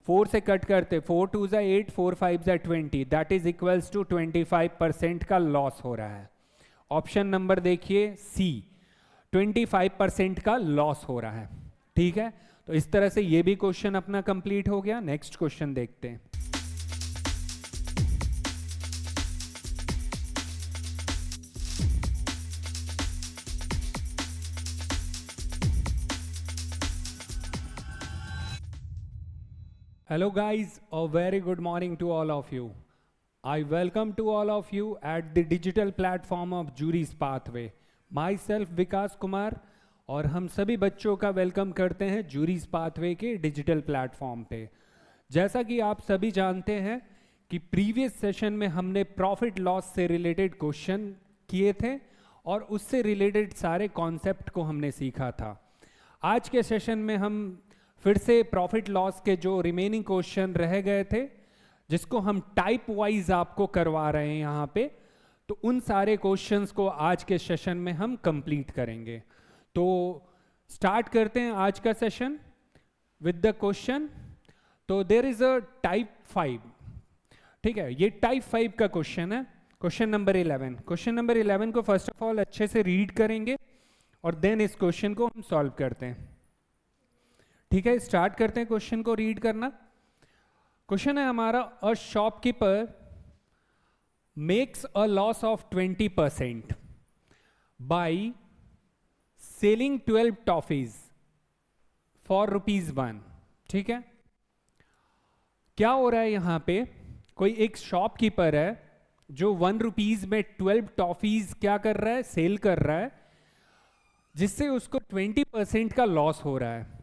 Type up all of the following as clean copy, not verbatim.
4 से कट करते, 4 2 ज़ा 8, 4 5 ज़ा 20, दैट इज इक्वल्स टू 25% का लॉस हो रहा है। ऑप्शन नंबर देखिए सी, 25% का लॉस हो रहा है। ठीक है, तो इस तरह से ये भी क्वेश्चन अपना कंप्लीट हो गया। नेक्स्ट क्वेश्चन देखते हैं। Hello guys, a very good morning to all of you. I welcome to all of you at the digital platform of Jury's Pathway. Myself विकास कुमार, और हम सभी बच्चों का वेलकम करते हैं Jury's Pathway के डिजिटल प्लेटफॉर्म पे। जैसा कि आप सभी जानते हैं कि प्रीवियस सेशन में हमने प्रॉफिट लॉस से रिलेटेड क्वेश्चन किए थे और उससे रिलेटेड सारे कॉन्सेप्ट को हमने सीखा था। आज के सेशन में हम फिर से प्रॉफिट लॉस के जो रिमेनिंग क्वेश्चन रह गए थे, जिसको हम टाइप वाइज आपको करवा रहे हैं यहाँ पे, तो उन सारे क्वेश्चंस को आज के सेशन में हम कंप्लीट करेंगे। तो स्टार्ट करते हैं आज का सेशन विद द क्वेश्चन। तो देयर इज अ टाइप 5, ठीक है, ये टाइप 5 का क्वेश्चन है, क्वेश्चन नंबर 11। क्वेश्चन नंबर 11 को फर्स्ट ऑफ ऑल अच्छे से रीड करेंगे और देन इस क्वेश्चन को हम सॉल्व करते हैं। ठीक है, स्टार्ट करते हैं क्वेश्चन को रीड करना। क्वेश्चन है हमारा, a shopkeeper makes a loss of 20% by selling 12 toffees for ₹1। ठीक है, क्या हो रहा है यहाँ पे, कोई एक शॉपकीपर है जो ₹1 में 12 टॉफीज क्या कर रहा है, सेल कर रहा है, जिससे उसको 20% का लॉस हो रहा है।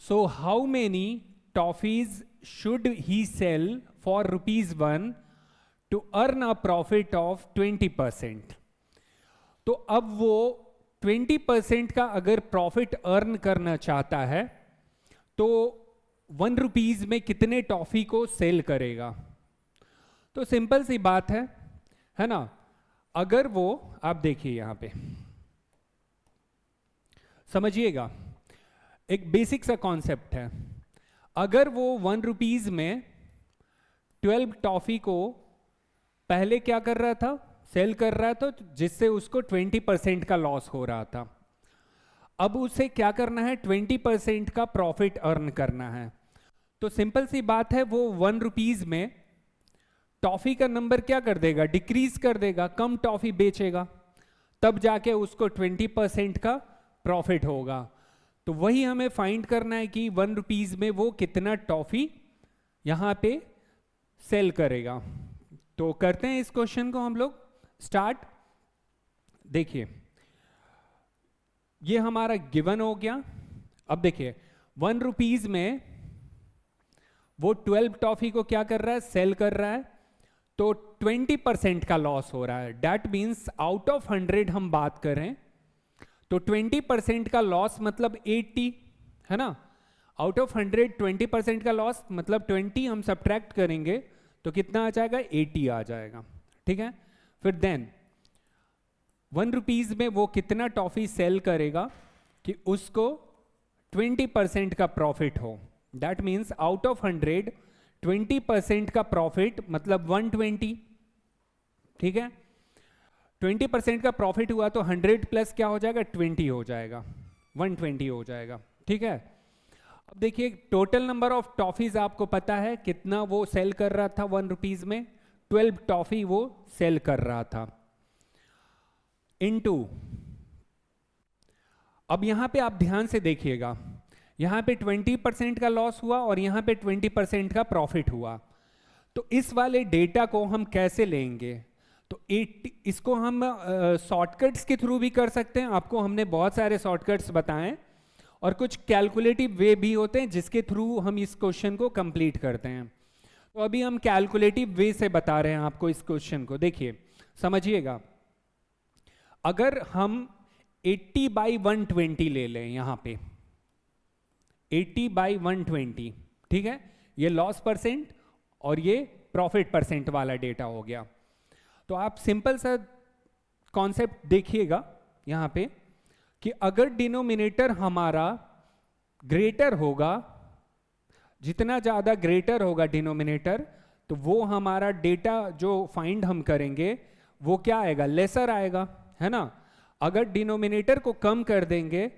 So how many toffees should he sell for ₹1 to earn a profit of 20%? तो अब वो 20% का अगर प्रॉफिट अर्न करना चाहता है तो ₹1 में कितने टॉफी को सेल करेगा? तो सिंपल सी बात है ना। अगर वो, आप देखिए यहां पे समझिएगा, एक बेसिक सा कॉन्सेप्ट है। अगर वो ₹1 में 12 टॉफी को पहले क्या कर रहा था, सेल कर रहा था, जिससे उसको 20% का लॉस हो रहा था। अब उसे क्या करना है, 20% का प्रॉफिट अर्न करना है। तो सिंपल सी बात है, वो ₹1 में टॉफी का नंबर क्या कर देगा, डिक्रीज कर देगा, कम टॉफी बेचेगा, तब जाके उसको 20% का प्रॉफिट होगा। तो वही हमें फाइंड करना है कि ₹1 में वो कितना टॉफी यहां पे सेल करेगा। तो करते हैं इस क्वेश्चन को हम लोग स्टार्ट। देखिए ये हमारा गिवन हो गया। अब देखिए ₹1 में वो 12 टॉफी को क्या कर रहा है, सेल कर रहा है, तो 20% का लॉस हो रहा है। दैट मीन्स आउट ऑफ 100 हम बात करें तो 20% का लॉस मतलब 80 है ना। आउट ऑफ 100 20% का लॉस मतलब 20 हम सब्ट्रैक्ट करेंगे तो कितना आ जाएगा, 80 आ जाएगा। ठीक है, फिर देन ₹1 में वो कितना टॉफी सेल करेगा कि उसको 20% का प्रॉफिट हो। दैट मीन्स आउट ऑफ 100 20% का प्रॉफिट मतलब 120। ठीक है, 20% का प्रॉफिट हुआ तो 100 प्लस क्या हो जाएगा, 20 हो जाएगा, 120 हो जाएगा। ठीक है, अब देखिए टोटल नंबर ऑफ टॉफीज आपको पता है कितना वो सेल कर रहा था ₹1 में, 12 टॉफी वो सेल कर रहा था, इनटू, अब यहां पे आप ध्यान से देखिएगा, यहां पे 20% का लॉस हुआ और यहां पे 20% का प्रॉफिट हुआ। तो इस वाले डेटा को हम कैसे लेंगे, तो 80, इसको हम शॉर्टकट्स के थ्रू भी कर सकते हैं। आपको हमने बहुत सारे शॉर्टकट्स बताएं और कुछ कैलकुलेटिव वे भी होते हैं जिसके थ्रू हम इस क्वेश्चन को कंप्लीट करते हैं। तो अभी हम कैलकुलेटिव वे से बता रहे हैं आपको इस क्वेश्चन को। देखिए समझिएगा, अगर हम 80/120 ले लें, यहां पे 80/120, ठीक है, ये लॉस परसेंट और ये प्रॉफिट परसेंट वाला डेटा हो गया। तो आप सिंपल सा कॉन्सेप्ट देखिएगा यहां पे कि अगर डिनोमिनेटर हमारा ग्रेटर होगा जितना ज़्यादा ग्रेटर होगा डिनोमिनेटर, तो वो हमारा डेटा जो फाइंड हम करेंगे वो क्या आएगा, लेसर आएगा, है ना। अगर डिनोमिनेटर को कम कर देंगे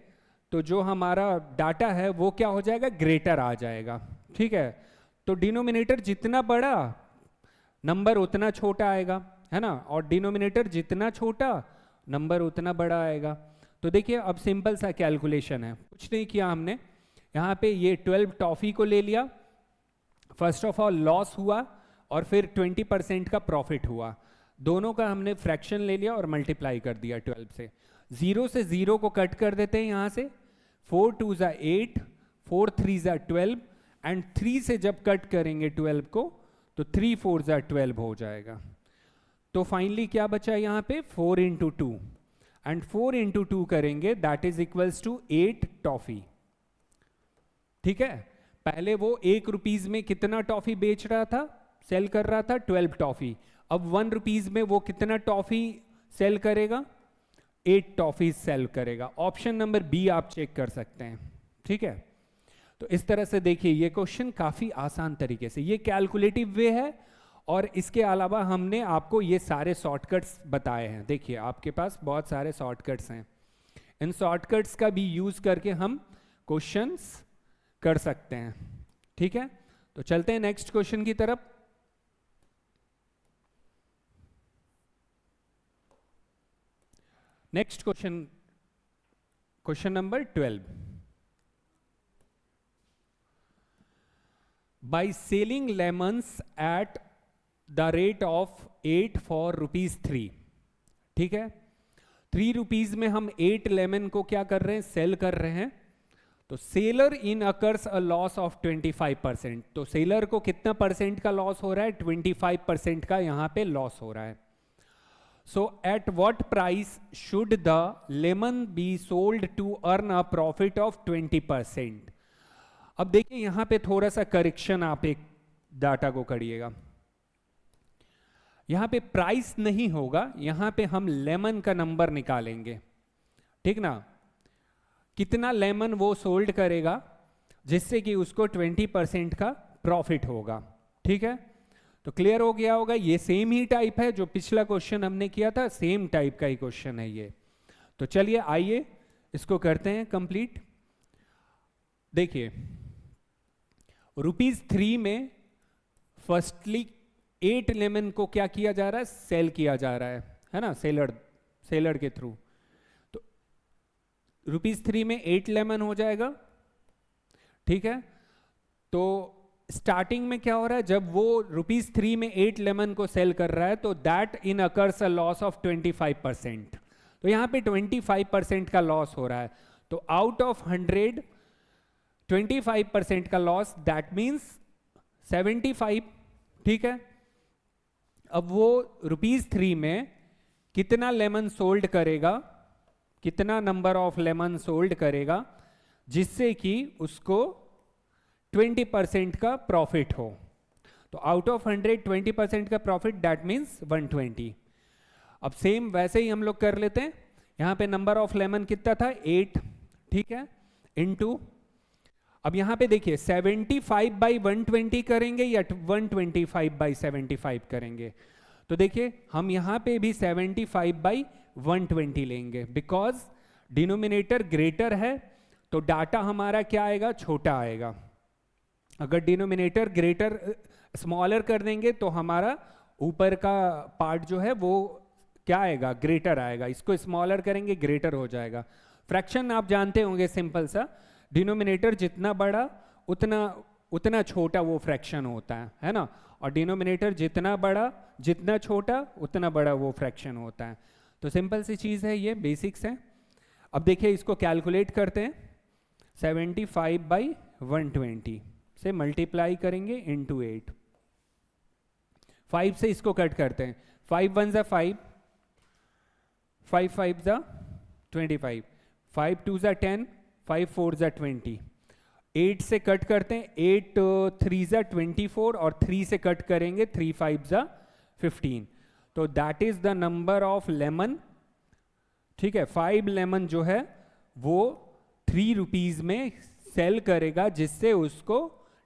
तो जो हमारा डाटा है वो क्या हो जाएगा, ग्रेटर आ जाएगा, ठीक है। तो डिनोमिनेटर जितना बड़ा नंबर उतना छोटा आएगा, है ना, और डिनोमिनेटर जितना छोटा नंबर उतना बड़ा आएगा। तो देखिए अब सिंपल सा कैलकुलेशन है, कुछ नहीं किया हमने, यहाँ पे ये 12 टॉफी को ले लिया, फर्स्ट ऑफ ऑल लॉस हुआ और फिर 20% का प्रॉफिट हुआ, दोनों का हमने फ्रैक्शन ले लिया और मल्टीप्लाई कर दिया 12 से। 0 से 0 को कट कर देते हैं यहाँ से, 4 2 ज़ा 8, 4 3 ज़ा 12 एंड 3 से जब कट करेंगे 12 को तो 3 4 ज़ा 12 हो जाएगा। तो फाइनली क्या बचा यहाँ पे, 4 इंटू 2 एंड 4 इंटू 2 करेंगे that is equals to 8 toffee, ठीक है। पहले वो 1 रुपीज में कितना टॉफी बेच रहा था, सेल कर रहा था, 12 टॉफी। अब 1 रुपीज में वो कितना टॉफी सेल करेगा, 8 टॉफी सेल करेगा। ऑप्शन नंबर बी आप चेक कर सकते हैं, ठीक है। तो इस तरह से देखिए ये क्वेश्चन काफी आसान तरीके से, ये कैलकुलेटिव वे है और इसके अलावा हमने आपको ये सारे शॉर्टकट्स बताए हैं। देखिए आपके पास बहुत सारे शॉर्टकट्स हैं, इन शॉर्टकट्स का भी यूज करके हम क्वेश्चंस कर सकते हैं, ठीक है। तो चलते हैं नेक्स्ट क्वेश्चन की तरफ। Next question, question number 12। By selling lemons eight the rate of 8 for ₹3, ठीक है। 3 रुपीज में हम 8 लेमन को क्या कर रहे हैं, सेल कर रहे हैं। तो seller in occurs a loss of 25%, तो सेलर को कितना परसेंट का लॉस हो रहा है, 25% का यहां पे लॉस हो रहा है। So at what price should the lemon be sold to earn a profit of 20%। अब देखिए यहां पे थोड़ा सा करेक्शन, आप एक डाटा को करिएगा, यहां पे प्राइस नहीं होगा, यहां पे हम लेमन का नंबर निकालेंगे, ठीक ना, कितना लेमन वो सोल्ड करेगा जिससे कि उसको 20% का प्रॉफिट होगा, ठीक है। तो क्लियर हो गया होगा, ये सेम ही टाइप है जो पिछला क्वेश्चन हमने किया था, सेम टाइप का ही क्वेश्चन है ये। तो चलिए आइए इसको करते हैं कंप्लीट। देखिए ₹3 में फर्स्टली 8 लेमन को क्या किया जा रहा है, सेल किया जा रहा है ना, सेलर के थ्रू। तो ₹3 में 8 लेमन हो जाएगा, ठीक है। तो स्टार्टिंग में क्या हो रहा है, जब वो ₹3 में 8 लेमन को सेल कर रहा है तो that in occurs a loss of 25%, तो यहां पे 25% का लॉस हो रहा है। तो आउट ऑफ 100 25% का लॉस, दैट मीन्स 75, ठीक है। अब वो ₹3 में कितना लेमन सोल्ड करेगा, कितना नंबर ऑफ लेमन सोल्ड करेगा जिससे कि उसको 20% का प्रॉफिट हो। तो आउट ऑफ 100 20% का प्रॉफिट, दैट मीन्स 120। अब सेम वैसे ही हम लोग कर लेते हैं, यहां पे नंबर ऑफ लेमन कितना था, 8, ठीक है, इनटू, अब यहां पे देखिए 75/120 करेंगे या 125/75 करेंगे। तो देखिए हम यहां पे भी 75/120 लेंगे, बिकॉज डिनोमिनेटर ग्रेटर है तो डाटा हमारा क्या आएगा, छोटा आएगा। अगर डिनोमिनेटर ग्रेटर स्मॉलर कर देंगे तो हमारा ऊपर का पार्ट जो है वो क्या आएगा, ग्रेटर आएगा। इसको स्मॉलर करेंगे ग्रेटर हो जाएगा। फ्रैक्शन आप जानते होंगे, सिंपल सा, डिनोमिनेटर जितना बड़ा उतना छोटा वो फ्रैक्शन होता है ना, और डिनोमिनेटर जितना बड़ा जितना छोटा उतना बड़ा वो फ्रैक्शन होता है। तो सिंपल सी चीज़ है, ये बेसिक्स है। अब देखिए इसको कैलकुलेट करते हैं, 75/120 से मल्टीप्लाई करेंगे इनटू 8, 5 से इसको कट करते हैं, 5 1 ज़ा 5, 5 5 ज़ा 25, 5 2 ज़ा 10, 5 4 ज़ा 20, 8 से कट करते हैं, 8 3 ज़ा 24 और 3 से कट करेंगे, 3 5 ज़ा 15। तो that is the number of lemon, ठीक है। 5 लेमन जो है वो ₹3 में सेल करेगा जिससे उसको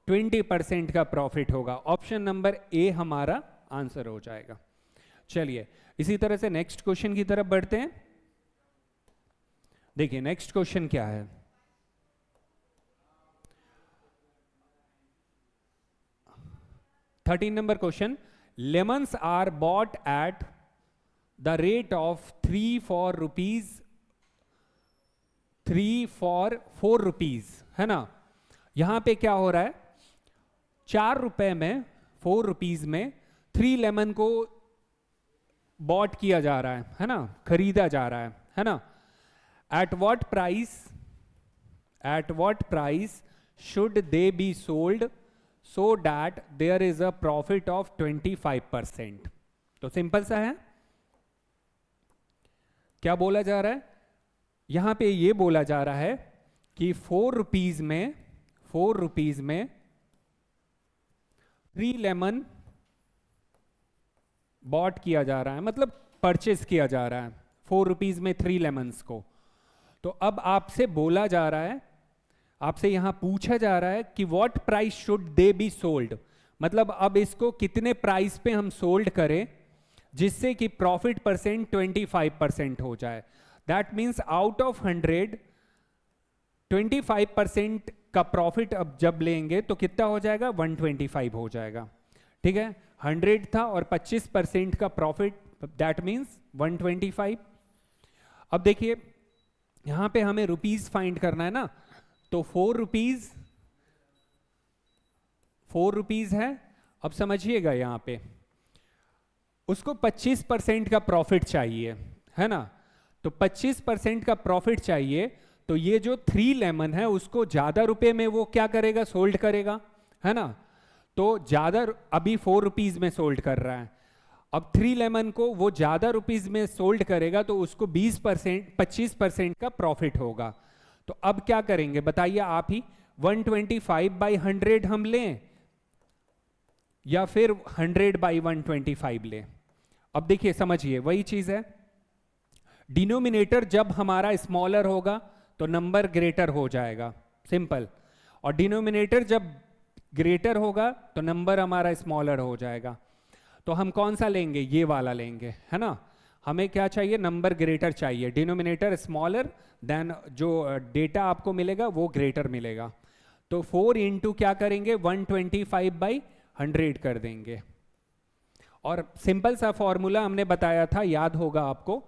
20% का प्रॉफिट होगा। ऑप्शन नंबर ए हमारा आंसर हो जाएगा। चलिए इसी तरह से नेक्स्ट क्वेश्चन की तरफ बढ़ते हैं। देखिए नेक्स्ट क्वेश्चन क्या है। Thirteen number question, lemons are bought at the rate of 3 for rupees, 3 for 4 rupees, है ना। यहां पे क्या हो रहा है, 4 रुपए में 4 रुपीज में 3 लेमन को बॉट किया जा रहा है ना, खरीदा जा रहा है ना। At what price should they be sold so that there is a profit of 25%? तो सिंपल सा है, क्या बोला जा रहा है यहां पे, ये बोला जा रहा है कि 4 रुपीज में 3 लेमन बॉट किया जा रहा है, मतलब परचेज किया जा रहा है 4 रुपीज में 3 लेमन्स को। तो अब आपसे बोला जा रहा है, आपसे यहां पूछा जा रहा है कि what price should they be sold, मतलब अब इसको कितने प्राइस पे हम सोल्ड करें जिससे कि प्रॉफिट परसेंट 25% हो जाए। दैट मीन्स आउट ऑफ 100 25% का प्रॉफिट अब जब लेंगे तो कितना हो जाएगा, 125 हो जाएगा। ठीक है, 100 था और 25% का प्रॉफिट, दैट मीन्स 125। अब देखिए यहां पे हमें रुपीज फाइंड करना है ना, तो 4 रुपीज है। अब समझिएगा यहां पे उसको 25% का प्रॉफिट चाहिए, है ना। तो 25% का प्रॉफिट चाहिए, तो ये जो 3 लेमन है उसको ज्यादा रुपए में वो क्या करेगा, सोल्ड करेगा, है ना। तो ज्यादा, अभी 4 रुपीज में सोल्ड कर रहा है, अब 3 लेमन को वो ज्यादा रुपीज में सोल्ड करेगा तो उसको 25% का प्रॉफिट होगा। तो अब क्या करेंगे बताइए आप ही, 125/100 हम लें या फिर 100/125 लें। अब देखिए समझिए वही चीज है, डिनोमिनेटर जब हमारा स्मॉलर होगा तो नंबर ग्रेटर हो जाएगा, सिंपल, और डिनोमिनेटर जब ग्रेटर होगा तो नंबर हमारा स्मॉलर हो जाएगा। तो हम कौन सा लेंगे, ये वाला लेंगे, है ना। हमें क्या चाहिए, नंबर ग्रेटर चाहिए, डिनोमिनेटर स्मॉलर देन जो डेटा आपको मिलेगा वो ग्रेटर मिलेगा। तो 4 इंटू क्या करेंगे, 125/100 कर देंगे। और सिंपल सा फॉर्मूला हमने बताया था, याद होगा आपको,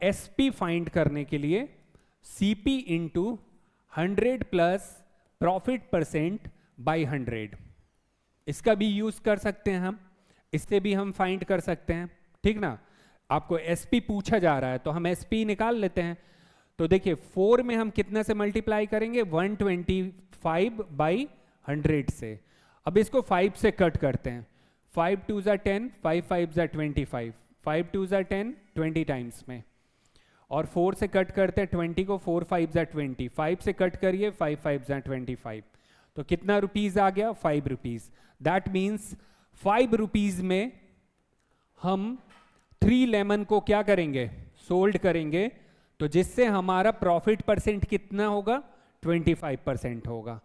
एसपी फाइंड करने के लिए CP into 100 plus profit percent by 100, इसका भी यूज कर सकते हैं हम, इससे भी हम फाइंड कर सकते हैं, ठीक ना। आपको एसपी पूछा जा रहा है तो हम एसपी निकाल लेते हैं। तो देखिए 4 में हम कितना से मल्टीप्लाई करेंगे, 125/100 से। अब इसको 5 से कट करते हैं, 5 2 ज़ा 10, 5 5 ज़ा 25, 5 2 ज़ा 10, 20 टाइम्स में, और 4 से कट करते हैं 20 को, 4 5 ज़ा 20, 5 से कट करिए, 5 5 ज़ा 25, तो कितना रुपीज आ गया, 5 रुपीज। दैट मीन्स 5 रुपीज में हम 3 लेमन को क्या करेंगे, सोल्ड करेंगे, तो जिससे हमारा प्रॉफिट परसेंट कितना होगा, 25% होगा।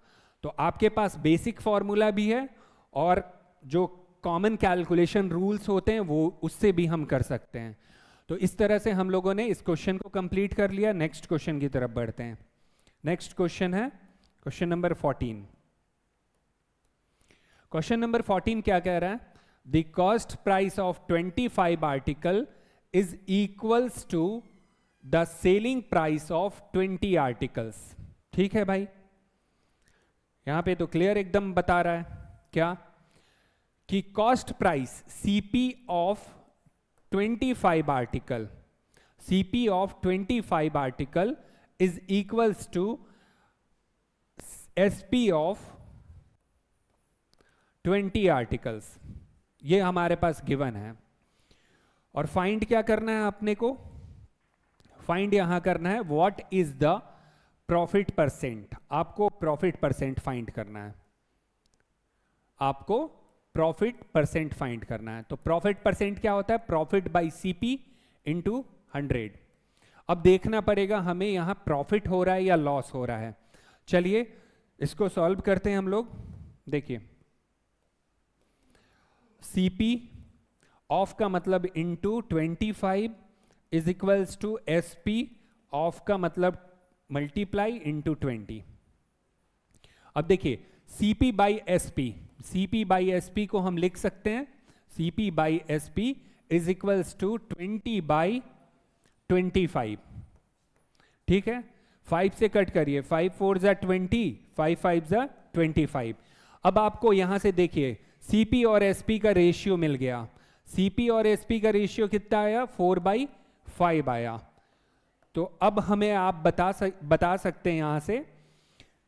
तो आपके पास बेसिक फॉर्मूला भी है और जो कॉमन कैलकुलेशन रूल्स होते हैं वो उससे भी हम कर सकते हैं। तो इस तरह से हम लोगों ने इस क्वेश्चन को कंप्लीट कर लिया। नेक्स्ट क्वेश्चन की तरफ बढ़ते हैं। नेक्स्ट क्वेश्चन है क्वेश्चन नंबर 14। क्वेश्चन नंबर 14 क्या कह रहा है, the cost price of 25 article is equals to the selling price of 20 articles. ठीक है भाई, यहां पे तो क्लियर एकदम बता रहा है क्या, कि cost price CP of 25 article, CP of 25 article is equals to SP of 20 articles. ये हमारे पास गिवन है। और फाइंड क्या करना है अपने को, फाइंड यहां करना है what is the profit percent. आपको प्रॉफिट परसेंट फाइंड करना है, आपको प्रॉफिट परसेंट फाइंड करना है। तो प्रॉफिट परसेंट क्या होता है, प्रॉफिट बाई सीपी इंटू 100। अब देखना पड़ेगा हमें यहां प्रॉफिट हो रहा है या लॉस हो रहा है। चलिए इसको सॉल्व करते हैं हम लोग। देखिए सीपी ऑफ का मतलब into 25 is equals to SP of का मतलब मल्टीप्लाई इंटू 20। अब देखिए CP by SP, CP by SP को हम लिख सकते हैं CP by SP is equals to 20 by 25। ठीक है, 5 से कट करिए, 5 4 जा 20, 5 5 जा 25। अब आपको यहां से देखिए सीपी और एसपी का रेशियो मिल गया। सीपी और एसपी का रेशियो कितना आया? 4/5 आया। तो अब हमें आप बता सकते हैं यहां से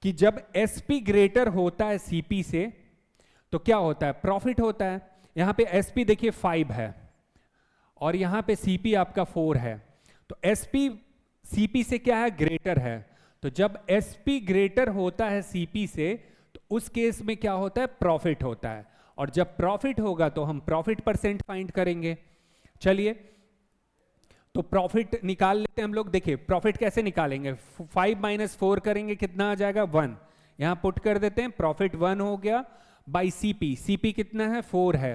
कि जब एसपी ग्रेटर होता है सीपी से तो क्या होता है? प्रॉफिट होता है। यहां पे एसपी देखिए 5 है और यहां पे सीपी आपका 4 है, तो एसपी सीपी से क्या है? ग्रेटर है। तो जब एसपी ग्रेटर होता है सीपी से तो उस केस में क्या होता है? प्रॉफिट होता है। और जब प्रॉफिट होगा तो हम प्रॉफिट परसेंट फाइंड करेंगे। चलिए तो प्रॉफिट निकाल लेते हैं हम लोग। देखिए प्रॉफिट कैसे निकालेंगे? 5 - 4 करेंगे, कितना आ जाएगा? 1। यहां पुट कर देते हैं, प्रॉफिट 1 हो गया बाई सीपी। सीपी कितना है? 4 है।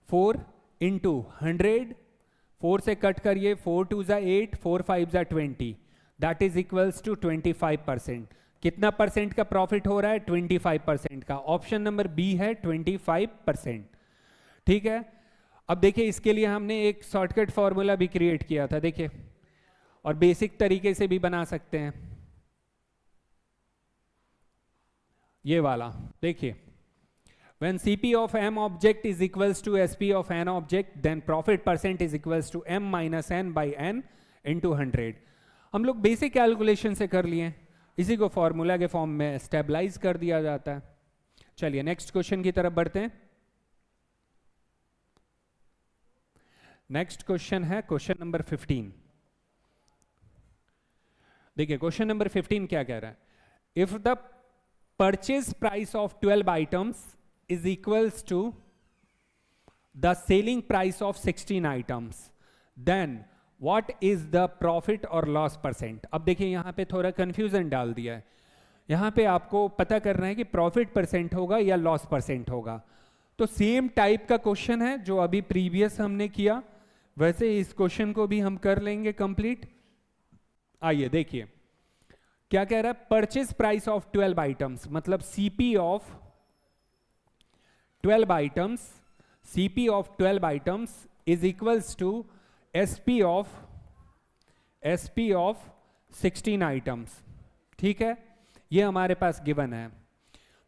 4 इंटू 100, 4 से कट करिए, 4 2 जा 8, 4 5 जा 20, दैट इज इक्वल्स टू 25%। कितना परसेंट का प्रॉफिट हो रहा है? 25% का। ऑप्शन नंबर बी है 25%। ठीक है, अब देखिए इसके लिए हमने एक शॉर्टकट फॉर्मूला भी क्रिएट किया था, देखिए, और बेसिक तरीके से भी बना सकते हैं ये वाला। देखिए when CP of M object is equals to SP of N object, then profit percent is equals to M minus N by N into 100। हम लोग बेसिक कैलकुलेशन से कर लिए, इसी को फॉर्मूला के फॉर्म में स्टेबलाइज कर दिया जाता है। चलिए नेक्स्ट क्वेश्चन की तरफ बढ़ते हैं। नेक्स्ट क्वेश्चन है क्वेश्चन नंबर 15। देखिए क्वेश्चन नंबर 15 क्या कह रहा है? If the purchase price of 12 items is equals to the selling price of 16 items, then what is the profit or loss percent? अब देखिए यहां पे थोड़ा कंफ्यूजन डाल दिया है। यहां पे आपको पता करना है कि प्रॉफिट परसेंट होगा या लॉस परसेंट होगा। तो सेम टाइप का क्वेश्चन है जो अभी प्रीवियस हमने किया, वैसे इस क्वेश्चन को भी हम कर लेंगे कंप्लीट। आइए देखिए क्या कह रहा है? परचेज प्राइस ऑफ 12 आइटम्स मतलब CP of 12 items, CP of 12 items is equals to SP of 16 items। ठीक है, ये हमारे पास गिवन है।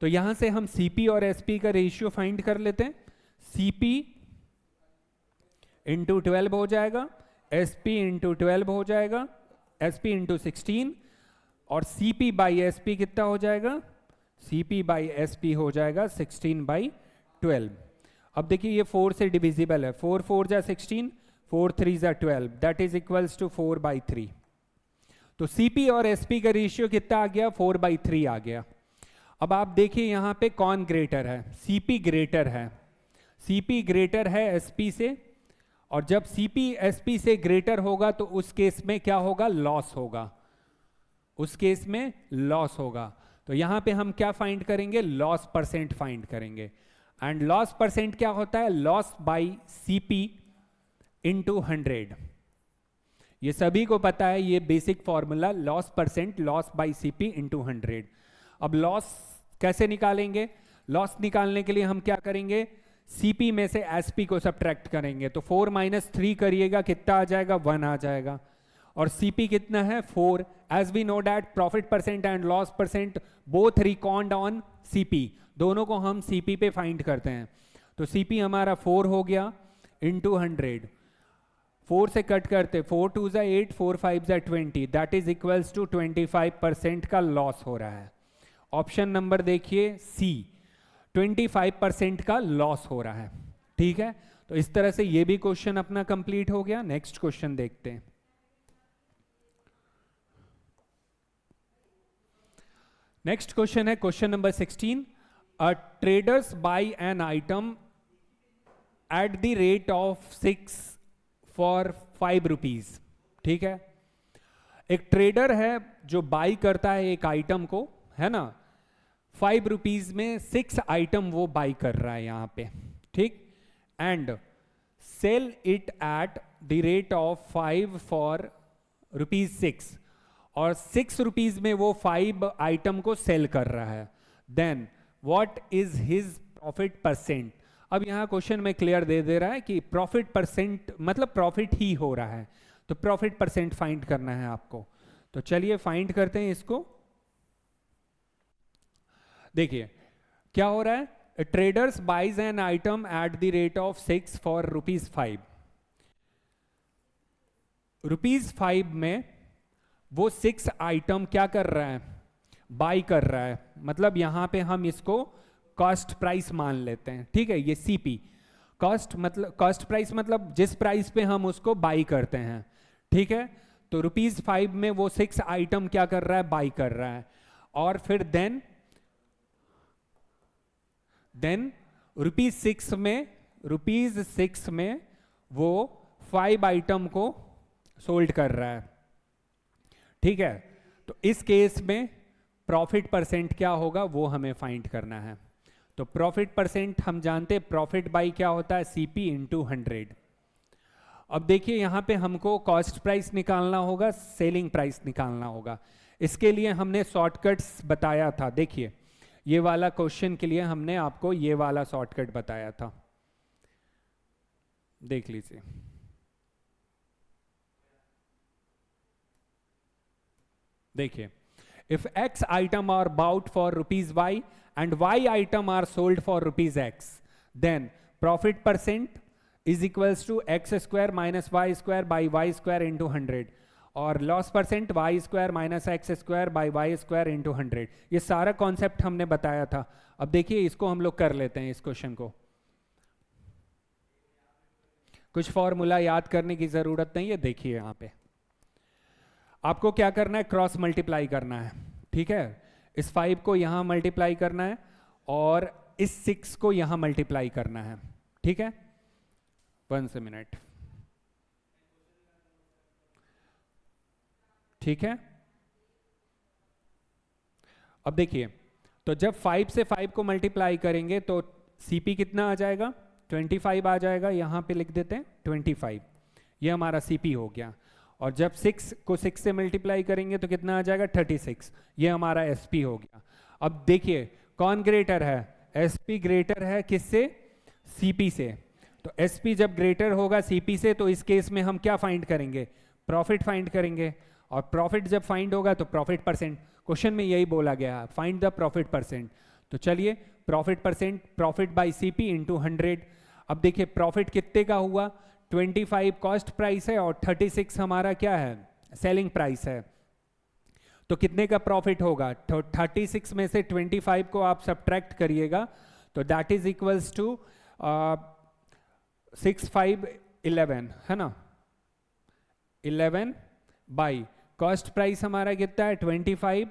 तो यहां से हम CP और SP का रेशियो फाइंड कर लेते हैं। CP इंटू 12 हो जाएगा, SP इंटू 12 हो जाएगा, SP इंटू 16, और CP बाई SP कितना हो जाएगा? CP बाई SP हो जाएगा 16/12। अब देखिए ये 4 से डिविजिबल है, 4 4 जा 16, 4 3 जा 12, दैट इज इक्वल्स टू 4/3। तो सीपी और एसपी का रेशियो कितना आ गया? 4/3 आ गया। अब आप देखिए यहां पे कौन ग्रेटर है? सीपी ग्रेटर है। सीपी ग्रेटर है एसपी से, और जब सीपी एसपी से ग्रेटर होगा तो उस केस में क्या होगा? लॉस होगा। उस केस में लॉस होगा। तो यहां पे हम क्या फाइंड करेंगे? लॉस परसेंट फाइंड करेंगे। एंड लॉस परसेंट क्या होता है? Loss by CP into 100। ये सभी को पता है, ये basic formula loss percent, loss by CP into 100। अब लॉस कैसे निकालेंगे? लॉस निकालने के लिए हम क्या करेंगे? सीपी में से एसपी को सब्ट्रैक्ट करेंगे। तो 4 - 3 करिएगा, कितना आ जाएगा? 1 आ जाएगा। और सीपी कितना है? 4। As we know that profit percent and loss percent both record on CP, दोनों को हम सीपी पे फाइंड करते हैं। तो सीपी हमारा 4 हो गया इंटू 100। 4 से कट करते, 4 2 जा 8, 4 5 जा 20, दैट इज इक्वल्स टू 25% का लॉस हो रहा है। ऑप्शन नंबर देखिए सी, 25% का लॉस हो रहा है। ठीक है, तो इस तरह से ये भी क्वेश्चन अपना कंप्लीट हो गया। नेक्स्ट क्वेश्चन देखते हैं। नेक्स्ट क्वेश्चन है question number 16। A traders buy an item at the rate of 6 for 5 rupees. ठीक है, एक ट्रेडर है जो बाई करता है एक आइटम को, है ना, ₹5 में 6 आइटम वो बाई कर रहा है यहाँ पे, ठीक, and sell it at the rate of 5 for ₹6, और ₹6 में वो 5 आइटम को सेल कर रहा है, then what is his profit percent. अब यहाँ क्वेश्चन में क्लियर दे रहा है कि प्रॉफिट परसेंट मतलब प्रॉफिट ही हो रहा है, तो प्रॉफिट परसेंट फाइंड करना है आपको। तो चलिए फाइंड करते हैं इसको। देखिए क्या हो रहा है, traders buys an item at the rate of 6 for ₹5। ₹5 में वो 6 आइटम क्या कर रहा है, बाई कर रहा है, मतलब यहां पे हम इसको कॉस्ट प्राइस मान लेते हैं, ठीक है। ये सीपी कॉस्ट मतलब कॉस्ट प्राइस मतलब जिस प्राइस पे हम उसको बाई करते हैं, ठीक है। तो ₹5 में वो 6 आइटम क्या कर रहा है, बाई कर रहा है, और फिर देन ₹6 में वो 5 आइटम को सोल्ड कर रहा है, ठीक है। तो इस केस में प्रॉफिट परसेंट क्या होगा वो हमें फाइंड करना है। तो प्रॉफिट परसेंट हम जानते हैं, प्रॉफिट बाई क्या होता है, सीपी इंटू 100। अब देखिए यहाँ पे हमको कॉस्ट प्राइस निकालना होगा, सेलिंग प्राइस निकालना होगा। इसके लिए हमने शॉर्टकट्स बताया था, देखिए ये वाला क्वेश्चन के लिए हमने आपको ये वाला शॉर्टकट बताया था, देख लीजिए। देखिए, if X item are bought for ₹Y and Y item are sold for ₹X, then profit percent is equals to X square minus Y square by Y square into 100, और loss percent Y square minus x square by y square into 100। ये सारा concept हमने बताया था। अब देखिए इसको हम लोग कर लेते हैं, इस क्वेश्चन को। कुछ फॉर्मूला याद करने की जरूरत नहीं है। देखिए यहाँ पे आपको क्या करना है, क्रॉस मल्टीप्लाई करना है, ठीक है। इस 5 को यहाँ मल्टीप्लाई करना है और इस 6 को यहाँ मल्टीप्लाई करना है, ठीक है। 1 मिनट, ठीक है। अब देखिए, तो जब 5 से 5 को मल्टीप्लाई करेंगे तो सीपी कितना आ जाएगा, 25 आ जाएगा। यहां पे लिख देते हैं 25, ये हमारा सीपी हो गया। और जब 6 को 6 से मल्टीप्लाई करेंगे तो कितना आ जाएगा, 36, ये हमारा एसपी हो गया। अब देखिए कौन ग्रेटर है, एसपी ग्रेटर है किससे, सीपी से। तो एसपी जब ग्रेटर होगा सीपी से तो इस केस में हम क्या फाइंड करेंगे, प्रॉफिट फाइंड करेंगे। और प्रॉफिट जब फाइंड होगा तो प्रॉफिट परसेंट, क्वेश्चन में यही बोला गया है, फाइंड द प्रॉफिट परसेंट। तो चलिए profit percent, profit by CP into 100। अब देखिए प्रॉफिट कितने का हुआ, 25 कॉस्ट प्राइस है और 36 हमारा क्या है, सेलिंग प्राइस है। तो कितने का प्रॉफिट होगा, तो 36 में से 25 को आप सब्ट्रैक्ट करिएगा तो दैट इज इक्वल्स टू 6 5 11, है ना। 11 बाई कॉस्ट प्राइस हमारा कितना है 25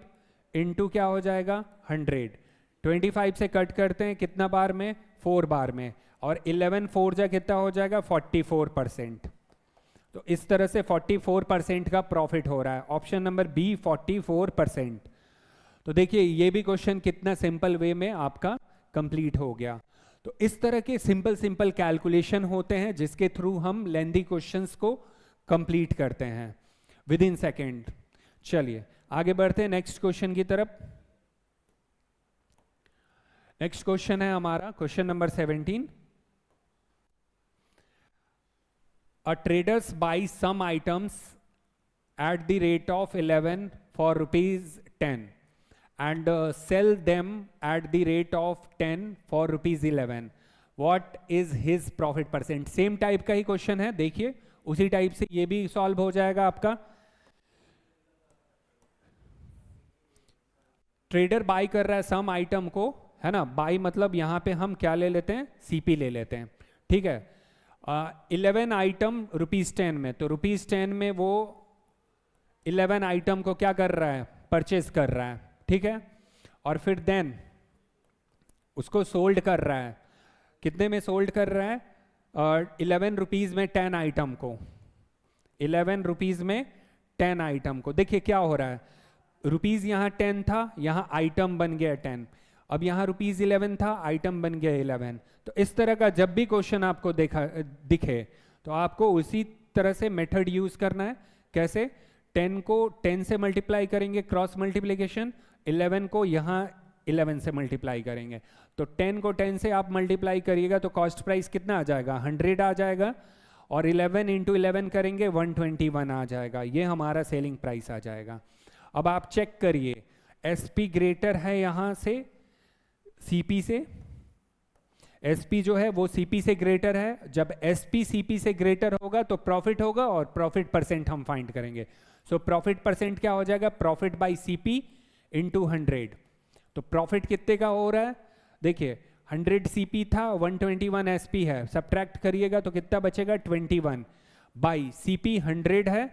इंटू क्या हो जाएगा 100। 25 से कट करते हैं कितना बार में, 4 बार में, और 11 4 जा कितना हो जाएगा 44%। तो इस तरह से 44% का प्रॉफिट हो रहा है। Option number B 44%। तो देखिए ये भी क्वेश्चन कितना सिंपल वे में आपका कंप्लीट हो गया। तो इस तरह के सिंपल कैलकुलेशन होते हैं जिसके थ्रू हम लेंथी क्वेश्चंस को कंप्लीट करते हैं विद इन सेकेंड। चलिए आगे बढ़ते हैं नेक्स्ट क्वेश्चन की तरफ। नेक्स्ट क्वेश्चन है हमारा question number 17। A traders buy some items at the rate of 11 for ₹10 and sell them at the rate of 10 for ₹11. What is his profit percent? Same type का ही question है, देखिए उसी type से ये भी solve हो जाएगा आपका। ट्रेडर बाय कर रहा है सम आइटम को, है ना। बाय मतलब यहां पे हम क्या ले लेते हैं, सीपी ले लेते हैं, ठीक है। 11 आइटम ₹10 में, तो ₹10 में वो 11 आइटम को क्या कर रहा है, परचेज कर रहा है, ठीक है। और फिर देन उसको सोल्ड कर रहा है, कितने में सोल्ड कर रहा है, 11 रुपीज में 10 आइटम को, 11 रुपीज में 10 आइटम को। देखिए क्या हो रहा है, रुपीज यहाँ 10 था, यहाँ आइटम बन गया 10, अब यहाँ ₹11 था, आइटम बन गया 11। तो इस तरह का जब भी क्वेश्चन आपको दिखे तो आपको उसी तरह से मेथड यूज करना है। कैसे? 10 को 10 से मल्टीप्लाई करेंगे, क्रॉस मल्टीप्लिकेशन, 11 को यहाँ 11 से मल्टीप्लाई करेंगे। तो 10 को 10 से आप मल्टीप्लाई करिएगा तो कॉस्ट प्राइस कितना आ जाएगा? 100 आ जाएगा, और 11 इंटू 11 करेंगे 121 आ जाएगा। ये हमारा सेलिंग प्राइस आ जाएगा। अब आप चेक करिए, एसपी ग्रेटर है यहाँ से सीपी से, एसपी जो है वो सीपी से ग्रेटर है। जब एसपी सीपी से ग्रेटर होगा तो प्रॉफिट होगा, और प्रॉफिट परसेंट हम फाइंड करेंगे। सो प्रॉफिट परसेंट क्या हो जाएगा? Profit by CP into 100। तो प्रॉफिट कितने का हो रहा है? देखिए 100 सीपी था, 121 एसपी है, सब्ट्रैक्ट करिएगा तो कितना बचेगा? 21 बाई सीपी 100 है,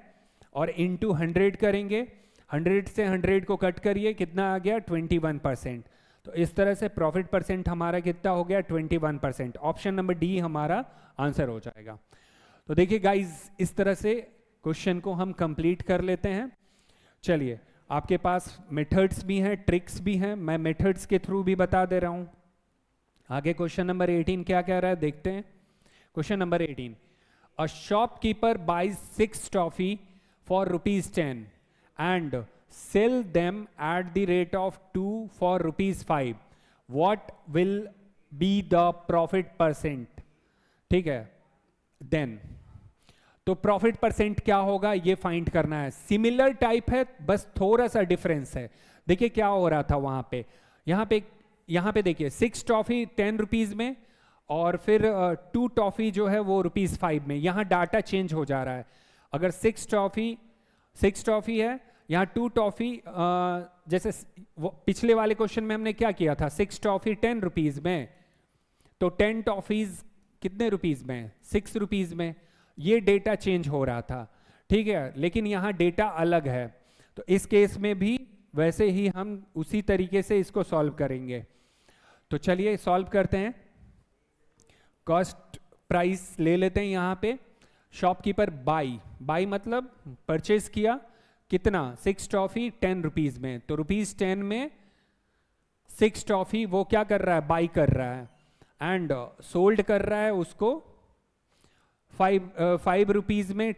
और इंटू 100 करेंगे, 100 से 100 को कट करिए, कितना आ गया? 21%। तो इस तरह से प्रॉफिट परसेंट हमारा कितना हो गया? 21%। ऑप्शन नंबर डी हमारा आंसर हो जाएगा। तो देखिए गाइज, इस तरह से क्वेश्चन को हम कंप्लीट कर लेते हैं। चलिए, आपके पास मेथड्स भी हैं, ट्रिक्स भी हैं, मैं मेथड्स के थ्रू भी बता दे रहा हूं। आगे क्वेश्चन नंबर 18 क्या कह रहा है, देखते हैं। Question number 18, a shopkeeper buys 6 toffee for ₹10 and sell them at the rate of 2 for ₹5. What will be the profit percent? ठीक है, देन तो प्रॉफिट परसेंट क्या होगा ये फाइंड करना है। सिमिलर टाइप है, बस थोड़ा सा डिफरेंस है। देखिए क्या हो रहा था वहां पे, यहाँ पे देखिए 6 टॉफी 10 रुपीज में, और फिर 2 टॉफी जो है वो ₹5 में। यहाँ डाटा चेंज हो जा रहा है। अगर 6 टॉफी है, यहाँ 2 टॉफी, जैसे वो पिछले वाले क्वेश्चन में हमने क्या किया था, 6 टॉफी 10 रुपीज में, तो 10 टॉफीज कितने रुपीज में? 6 रुपीज में। ये डेटा चेंज हो रहा था, ठीक है, लेकिन यहाँ डेटा अलग है। तो इस केस में भी वैसे ही हम उसी तरीके से इसको सॉल्व करेंगे। तो चलिए सॉल्व करते हैं। कॉस्ट प्राइस ले लेते हैं यहाँ पे। शॉपकीपर बाई मतलब परचेज किया, कितना? 6 टॉफी 10 रुपीज में। तो ₹10 में 6 टॉफी वो क्या कर रहा है? बाई कर रहा है, एंड सोल्ड कर रहा है उसको 5 रुपीज में।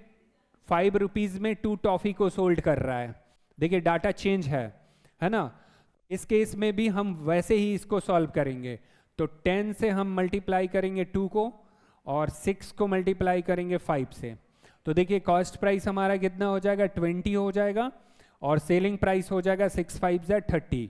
5 रुपीज में 2 टॉफी को सोल्ड कर रहा है। देखिए डाटा चेंज है ना। इस केस में भी हम वैसे ही इसको सॉल्व करेंगे। तो 10 से हम मल्टीप्लाई करेंगे 2 को, और 6 को मल्टीप्लाई करेंगे 5 से। तो देखिए कॉस्ट प्राइस हमारा कितना हो जाएगा? 20 हो जाएगा, और सेलिंग प्राइस हो जाएगा 6 5 30।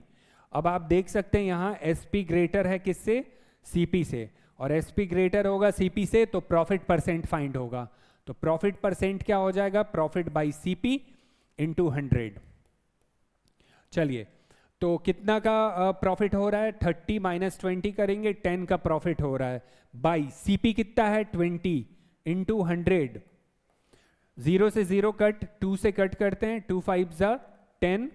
अब आप देख सकते हैं यहाँ एसपी ग्रेटर है किससे? सीपी से, और एसपी ग्रेटर होगा सीपी से, तो प्रॉफिट परसेंट फाइंड होगा। तो प्रॉफिट परसेंट क्या हो जाएगा? Profit by CP into 100। चलिए, तो कितना का प्रॉफिट हो रहा है? 30 माइनस 20 करेंगे, 10 का प्रॉफिट हो रहा है, बाई सीपी कितना है? 20 इंटू 100। 0 से 0 कट, 2 से कट करते हैं, 2 5 जा 10,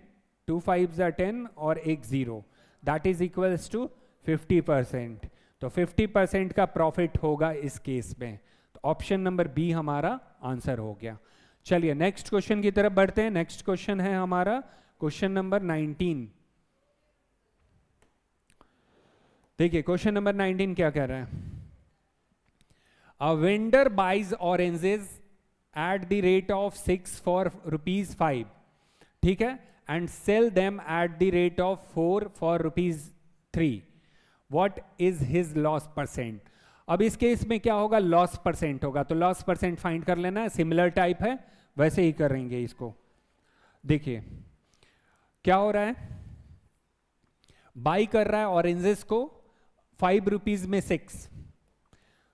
2 5 जा 10, और एक 0, दैट इज इक्वल्स टू 50%। तो 50% का प्रॉफिट होगा इस केस में। तो ऑप्शन नंबर बी हमारा आंसर हो गया। चलिए नेक्स्ट क्वेश्चन की तरफ बढ़ते हैं। नेक्स्ट क्वेश्चन है हमारा क्वेश्चन नंबर 19। देखिए क्वेश्चन नंबर 19 क्या कह रहा है? A vendor buys oranges at the rate of 6 for ₹5, ठीक है, and sell them at the rate of 4 for ₹3. What is his loss percent? अब इस केस में क्या होगा? लॉस परसेंट होगा। तो लॉस परसेंट फाइंड कर लेना है, सिमिलर टाइप है, वैसे ही करेंगे इसको। देखिए क्या हो रहा है, बाई कर रहा है ऑरेंजेस को 5 रुपीज में 6,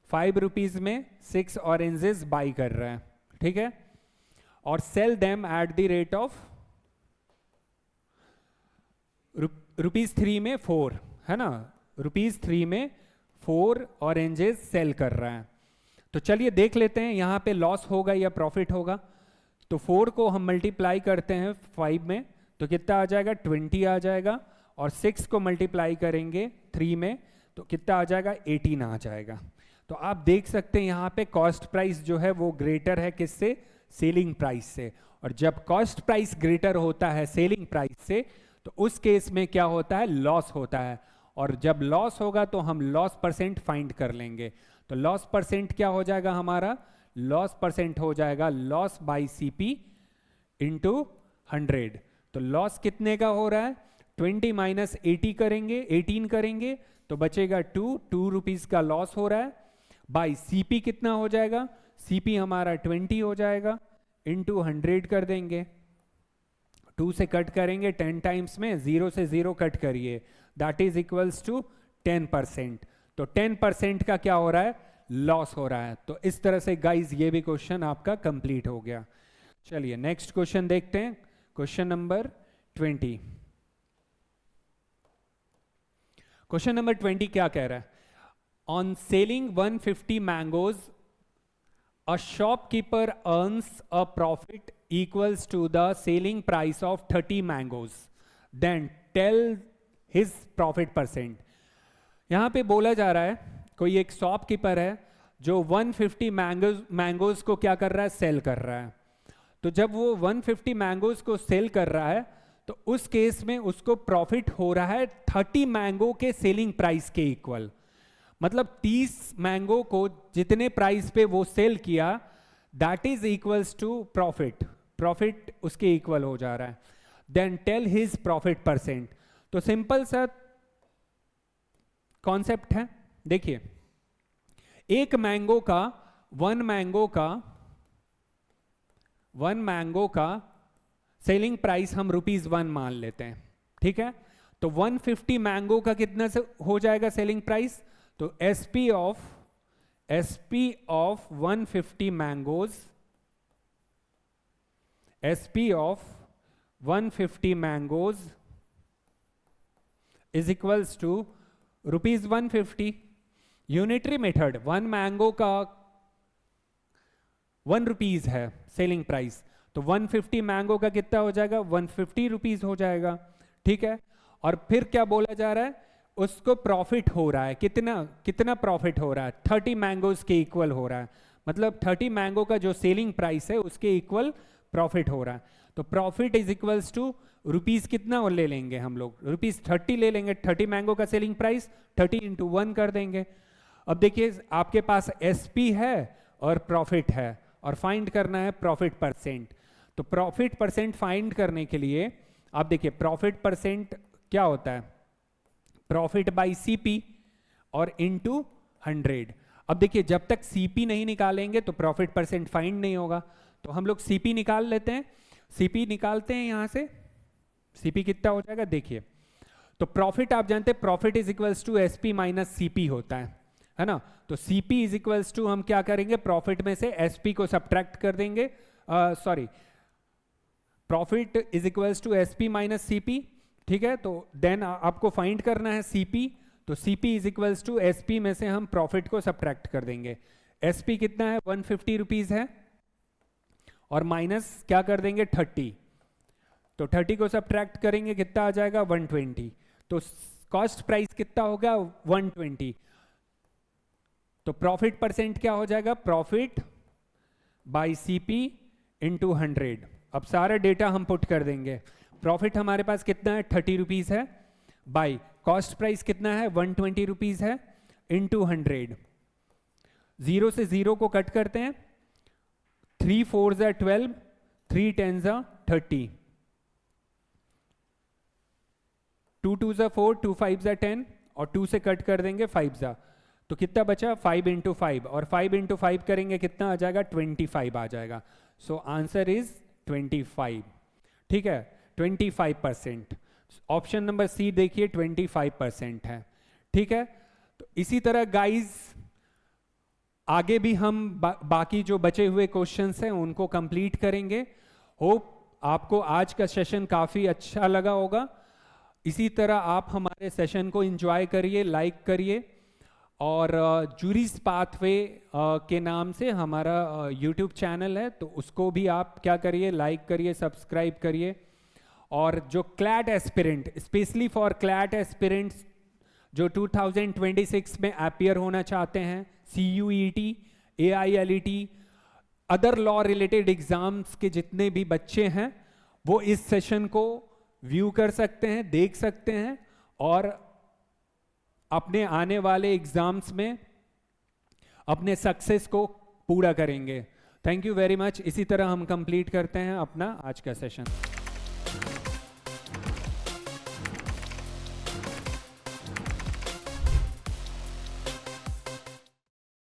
5 रुपीज में 6 ऑरेंजेस बाई कर रहा है, ठीक है, और sell them at the rate of ₹3 में 4, है ना, ₹3 में 4 ऑरेंजेस सेल कर रहा है। तो चलिए देख लेते हैं यहाँ पे लॉस होगा या प्रॉफिट होगा। तो 4 को हम मल्टीप्लाई करते हैं 5 में, तो कितना आ जाएगा? 20 आ जाएगा, और 6 को मल्टीप्लाई करेंगे 3 में, तो कितना आ जाएगा? 18 आ जाएगा। तो आप देख सकते हैं यहाँ पे कॉस्ट प्राइस जो है वो ग्रेटर है किससे? सेलिंग प्राइस से। और जब कॉस्ट प्राइस ग्रेटर होता है सेलिंग प्राइस से, तो उस केस में क्या होता है? लॉस होता है। और जब लॉस होगा तो हम लॉस परसेंट फाइंड कर लेंगे। तो लॉस परसेंट क्या हो जाएगा हमारा, लॉस परसेंट हो जाएगा लॉस बाई सीपी इंटू 100। तो लॉस कितने का हो रहा है, 20 माइनस 80 करेंगे, 18 करेंगे तो बचेगा 2 रुपीज का लॉस हो रहा है, बाई सीपी कितना हो जाएगा, सीपी हमारा 20 हो जाएगा, इंटू 100 कर देंगे, 2 से कट करेंगे 10 टाइम्स में, 0 से 0 कट करिए, दैट इज इक्वल्स टू 10%। तो 10% का क्या हो रहा है, लॉस हो रहा है। तो इस तरह से गाइज ये भी क्वेश्चन आपका कंप्लीट हो गया। चलिए नेक्स्ट क्वेश्चन देखते हैं, क्वेश्चन नंबर 20। क्वेश्चन नंबर 20 क्या कह रहा है, on selling 150 mangoes a shopkeeper earns a profit equals to the selling price of 30 mangoes, then tell his profit percent। यहां पे बोला जा रहा है कोई एक शॉपकीपर है जो 150 मैंगोज को क्या कर रहा है, सेल कर रहा है। तो जब वो 150 मैंगोज को सेल कर रहा है तो उस केस में उसको प्रॉफिट हो रहा है 30 मैंगो के सेलिंग प्राइस के इक्वल। मतलब 30 मैंगो को जितने प्राइस पे वो सेल किया that is equals to profit, profit उसके इक्वल हो जा रहा है। Then tell his profit percent. तो सिंपल सा कॉन्सेप्ट है, देखिए एक मैंगो का, वन मैंगो का सेलिंग प्राइस हम ₹1 मान लेते हैं, ठीक है। तो 150 मैंगो का कितना से हो जाएगा सेलिंग प्राइस, तो SP of 150 mangoes, SP of 150 mangoes is equals to ₹150। Unitary method, one mango का 1 रुपीज है सेलिंग प्राइस, तो 150 मैंगो का कितना हो जाएगा, 150 रुपीज हो जाएगा, ठीक है। और फिर क्या बोला जा रहा है, उसको प्रॉफिट हो रहा है, कितना प्रॉफिट हो रहा है, 30 मैंगोज के इक्वल हो रहा है। मतलब 30 मैंगो का जो सेलिंग प्राइस है उसके इक्वल प्रॉफिट हो रहा है। तो profit is equals to rupees कितना और ले लेंगे हम लोग, ₹30 ले लेंगे। 30 मैंगो का सेलिंग प्राइस 30 इंटू 1 कर देंगे। अब देखिए आपके पास SP है और प्रॉफिट है और फाइंड करना है प्रॉफिट परसेंट। तो प्रॉफिट परसेंट फाइंड करने के लिए आप देखिए प्रॉफिट परसेंट क्या होता है, प्रॉफिट बाई सीपी और इंटू 100। अब देखिए जब तक सीपी नहीं निकालेंगे तो प्रॉफिट परसेंट फाइंड नहीं होगा। तो हम लोग सीपी निकाल लेते हैं, सीपी निकालते हैं यहां से, सीपी कितना हो जाएगा देखिए। तो प्रॉफिट आप जानते हैं profit is equals to SP minus CP होता है ना। तो सीपी इज इक्वल्स टू हम क्या करेंगे, प्रॉफिट में से SP को सब्ट्रैक्ट कर देंगे, sorry profit is equals to SP minus CP, ठीक है। तो देन आपको फाइंड करना है सीपी, तो CP is equals to SP में से हम प्रॉफिट को सब्ट्रैक्ट कर देंगे। SP कितना है, 150 रुपीज है, और माइनस क्या कर देंगे 30, तो 30 को सब्ट्रैक्ट करेंगे कितना आ जाएगा 120। तो कॉस्ट प्राइस कितना होगा 120। तो प्रॉफिट परसेंट क्या हो जाएगा, प्रॉफिट बाई सीपी इंटू 100। अब सारा डेटा हम पुट कर देंगे। प्रॉफिट हमारे पास कितना है 30 रुपीज है, बाई कॉस्ट प्राइस कितना है 120 रुपीज है, इंटू 100। 0 से 0 को कट करते हैं, 3 4s are 12, 3 10s are 30, 2 2s are 4, 2 5s are 10, और 2 से कट कर देंगे 5s are, तो कितना बचा 5 इंटू 5, और 5 इंटू 5 करेंगे कितना आ जाएगा 25 आ जाएगा। सो आंसर इज 25, ठीक है 25%। ऑप्शन नंबर सी देखिए 25% है, ठीक है। तो इसी तरह गाइज आगे भी हम बाकी जो बचे हुए क्वेश्चंस हैं उनको कंप्लीट करेंगे। होप आपको आज का सेशन काफी अच्छा लगा होगा। इसी तरह आप हमारे सेशन को एंजॉय करिए, लाइक करिए, और जूरीज पाथवे के नाम से हमारा यूट्यूब चैनल है, तो उसको भी आप क्या करिए, लाइक करिए, सब्सक्राइब करिए। और जो CLAT aspirant, specially for CLAT aspirants जो 2026 में अपीयर होना चाहते हैं, CUET, AILET, other law related exams के जितने भी बच्चे हैं वो इस सेशन को व्यू कर सकते हैं, देख सकते हैं, और अपने आने वाले एग्जाम्स में अपने सक्सेस को पूरा करेंगे। Thank you very much. इसी तरह हम कंप्लीट करते हैं अपना आज का सेशन।